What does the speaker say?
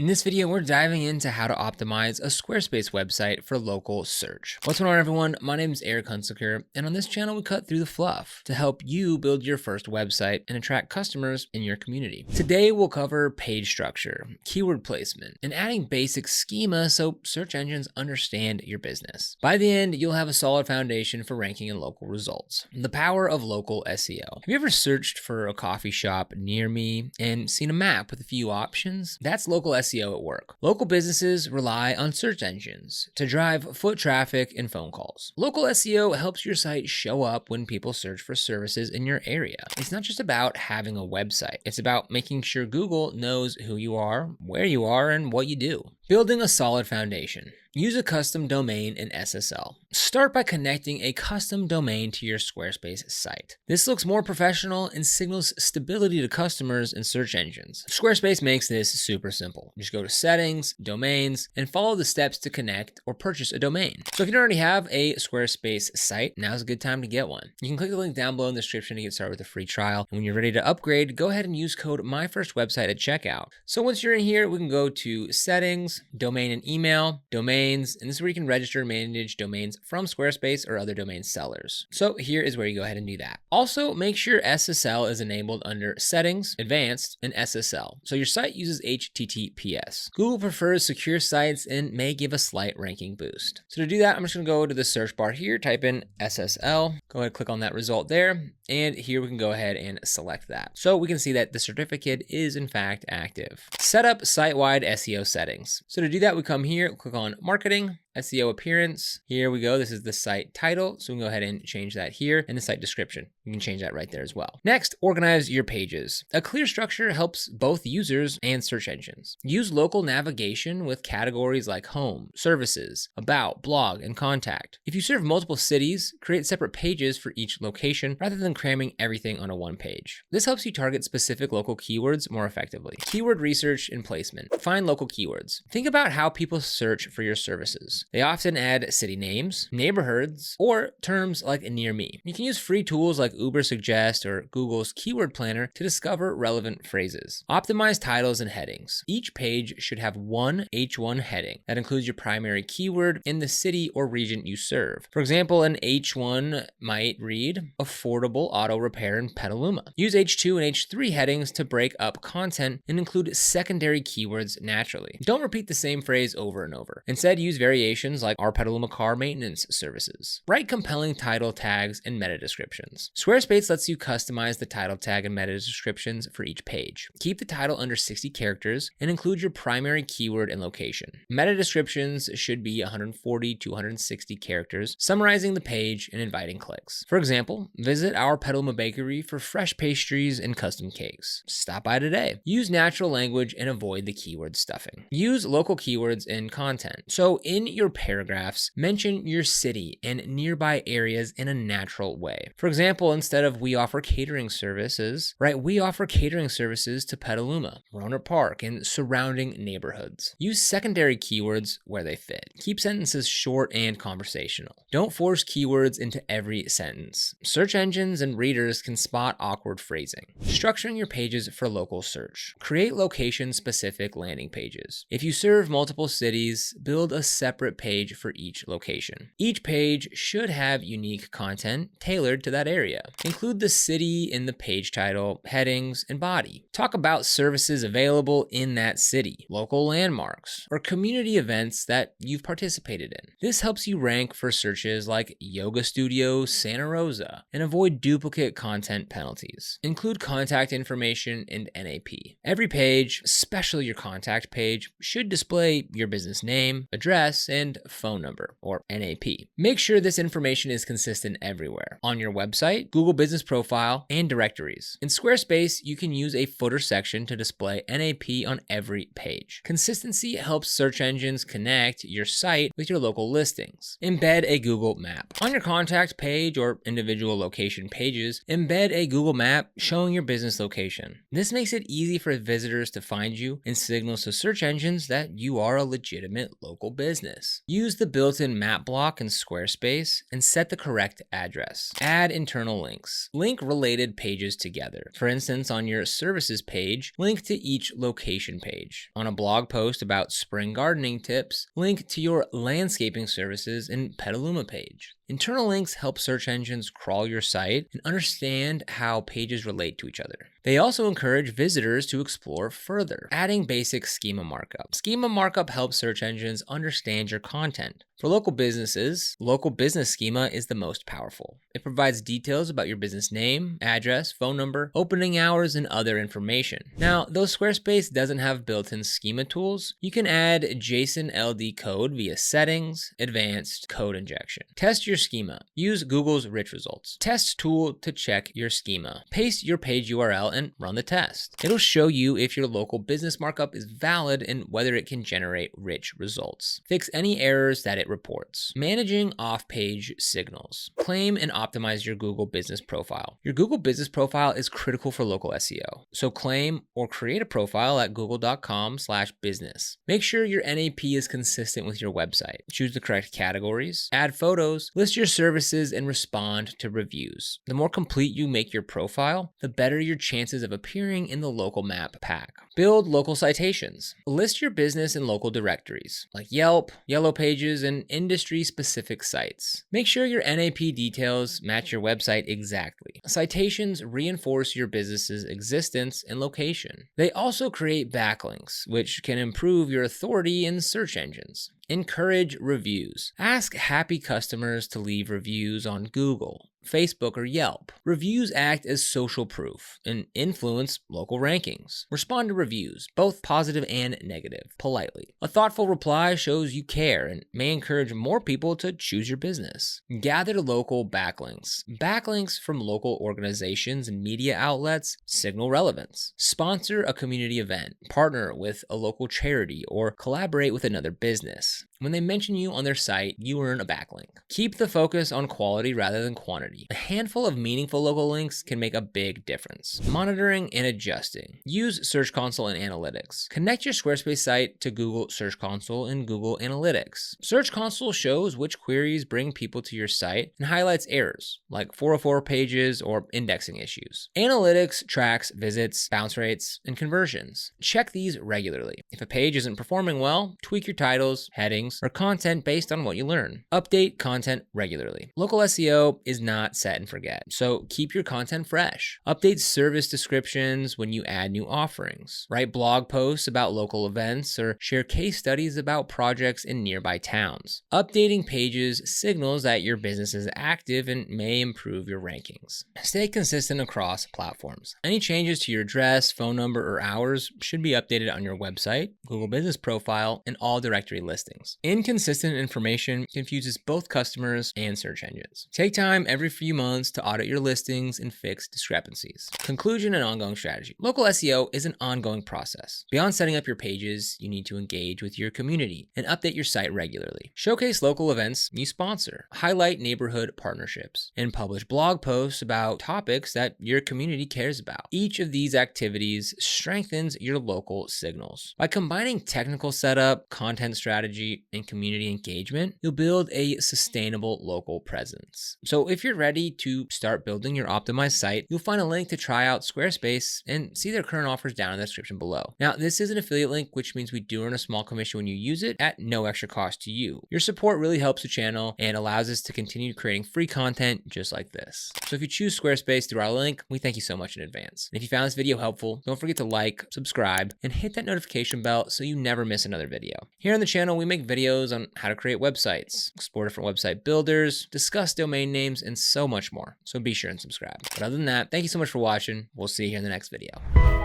In this video, we're diving into how to optimize a Squarespace website for local search. What's going on, everyone? My name is Eric Hunsaker, and on this channel, we cut through the fluff to help you build your first website and attract customers in your community. Today, we'll cover page structure, keyword placement, and adding basic schema so search engines understand your business. By the end, you'll have a solid foundation for ranking in local results. The power of local SEO. Have you ever searched for a coffee shop near me and seen a map with a few options? That's local SEO at work. Local businesses rely on search engines to drive foot traffic and phone calls. Local SEO helps your site show up when people search for services in your area. It's not just about having a website. It's about making sure Google knows who you are, where you are, and what you do. Building a solid foundation. Use a custom domain in SSL. Start by connecting a custom domain to your Squarespace site. This looks more professional and signals stability to customers and search engines. Squarespace makes this super simple. Just go to Settings, Domains, and follow the steps to connect or purchase a domain. So if you don't already have a Squarespace site, now's a good time to get one. You can click the link down below in the description to get started with a free trial. And when you're ready to upgrade, go ahead and use code MyFirstWebsite at checkout. So once you're in here, we can go to Settings, Domain and Email, Domains, and this is where you can register and manage domains from Squarespace or other domain sellers. So here is where you go ahead and do that. Also, make sure SSL is enabled under Settings, Advanced, and SSL. So your site uses HTTPS. Google prefers secure sites and may give a slight ranking boost. So to do that, I'm just gonna go to the search bar here, type in SSL, go ahead and click on that result there. And here we can go ahead and select that. So we can see that the certificate is in fact active. Set up site-wide SEO settings. So to do that, we come here, click on Marketing, SEO appearance. Here we go. This is the site title. So we can go ahead and change that here, and the site description. You can change that right there as well. Next, organize your pages. A clear structure helps both users and search engines. Use local navigation with categories like home, services, about, blog, and contact. If you serve multiple cities, create separate pages for each location rather than cramming everything on a one page. This helps you target specific local keywords more effectively. Keyword research and placement. Find local keywords. Think about how people search for your services. They often add city names, neighborhoods, or terms like near me. You can use free tools like Ubersuggest or Google's Keyword Planner to discover relevant phrases. Optimize titles and headings. Each page should have one H1 heading that includes your primary keyword in the city or region you serve. For example, an H1 might read affordable auto repair in Petaluma. Use H2 and H3 headings to break up content and include secondary keywords naturally. Don't repeat the same phrase over and over. Instead, use variations like our Petaluma car maintenance services. Write compelling title tags and meta descriptions. Squarespace lets you customize the title tag and meta descriptions for each page. Keep the title under 60 characters and include your primary keyword and location. Meta descriptions should be 140 to 160 characters, summarizing the page and inviting clicks. For example, visit our Petaluma bakery for fresh pastries and custom cakes. Stop by today. Use natural language and avoid the keyword stuffing. Use local keywords in content. So in your paragraphs, mention your city and nearby areas in a natural way. For example, instead of we offer catering services, write we offer catering services to Petaluma, Rohnert Park, and surrounding neighborhoods. Use secondary keywords where they fit. Keep sentences short and conversational. Don't force keywords into every sentence. Search engines and readers can spot awkward phrasing. Structuring your pages for local search. Create location-specific landing pages. If you serve multiple cities, build a separate page for each location. Each page should have unique content tailored to that area. Include the city in the page title, headings, and body. Talk about services available in that city, local landmarks, or community events that you've participated in. This helps you rank for searches like Yoga Studio Santa Rosa and avoid duplicate content penalties. Include contact information and NAP. Every page, especially your contact page, should display your business name, address, and phone number, or NAP. Make sure this information is consistent everywhere. On your website, Google Business Profile, and directories. In Squarespace, you can use a footer section to display NAP on every page. Consistency helps search engines connect your site with your local listings. Embed a Google map. On your contact page or individual location pages, embed a Google map showing your business location. This makes it easy for visitors to find you and signals to search engines that you are a legitimate local business. business. Use the built-in map block in Squarespace and set the correct address. Add internal links. Link related pages together. For instance, on your services page, link to each location page. On a blog post about spring gardening tips, link to your landscaping services in Petaluma page. Internal links help search engines crawl your site and understand how pages relate to each other. They also encourage visitors to explore further. Adding basic schema markup. Schema markup helps search engines understand your content. For local businesses, local business schema is the most powerful. It provides details about your business name, address, phone number, opening hours, and other information. Now, though Squarespace doesn't have built-in schema tools, you can add JSON-LD code via settings, advanced code injection. Test your schema. Use Google's rich results. Test tool to check your schema. Paste your page URL and run the test. It'll show you if your local business markup is valid and whether it can generate rich results. Fix any errors that it reports. Managing off-page signals. Claim and optimize your Google business profile. Your Google business profile is critical for local SEO. So claim or create a profile at google.com/business. Make sure your NAP is consistent with your website. Choose the correct categories, add photos, list your services, and respond to reviews. The more complete you make your profile, the better your chances of appearing in the local map pack. Build local citations. List your business in local directories like Yelp, Yellow Pages, and industry-specific sites. Make sure your NAP details match your website exactly. Citations reinforce your business's existence and location. They also create backlinks, which can improve your authority in search engines. Encourage reviews. Ask happy customers to leave reviews on Google, Facebook, or Yelp. Reviews act as social proof and influence local rankings. Respond to reviews, both positive and negative, politely. A thoughtful reply shows you care and may encourage more people to choose your business. Gather local backlinks. Backlinks from local organizations and media outlets signal relevance. Sponsor a community event, partner with a local charity, or collaborate with another business. When they mention you on their site, you earn a backlink. Keep the focus on quality rather than quantity. A handful of meaningful local links can make a big difference. Monitoring and adjusting. Use Search Console and Analytics. Connect your Squarespace site to Google Search Console and Google Analytics. Search Console shows which queries bring people to your site and highlights errors, like 404 pages or indexing issues. Analytics tracks visits, bounce rates, and conversions. Check these regularly. If a page isn't performing well, tweak your titles, headings, or content based on what you learn. Update content regularly. Local SEO is not set and forget, so keep your content fresh. Update service descriptions when you add new offerings. Write blog posts about local events or share case studies about projects in nearby towns. Updating pages signals that your business is active and may improve your rankings. Stay consistent across platforms. Any changes to your address, phone number, or hours should be updated on your website, Google Business Profile, and all directory listings. Inconsistent information confuses both customers and search engines. Take time every few months to audit your listings and fix discrepancies. Conclusion and ongoing strategy. Local SEO is an ongoing process. Beyond setting up your pages, you need to engage with your community and update your site regularly. Showcase local events you sponsor, highlight neighborhood partnerships, and publish blog posts about topics that your community cares about. Each of these activities strengthens your local signals. By combining technical setup, content strategy, and community engagement, you'll build a sustainable local presence. So if you're ready to start building your optimized site, you'll find a link to try out Squarespace and see their current offers down in the description below. Now, this is an affiliate link, which means we do earn a small commission when you use it at no extra cost to you. Your support really helps the channel and allows us to continue creating free content just like this. So if you choose Squarespace through our link, we thank you so much in advance. And if you found this video helpful, don't forget to like, subscribe, and hit that notification bell so you never miss another video. Here on the channel, we make videos on how to create websites, explore different website builders, discuss domain names, and so much more. So be sure and subscribe. But other than that, thank you so much for watching. We'll see you here in the next video.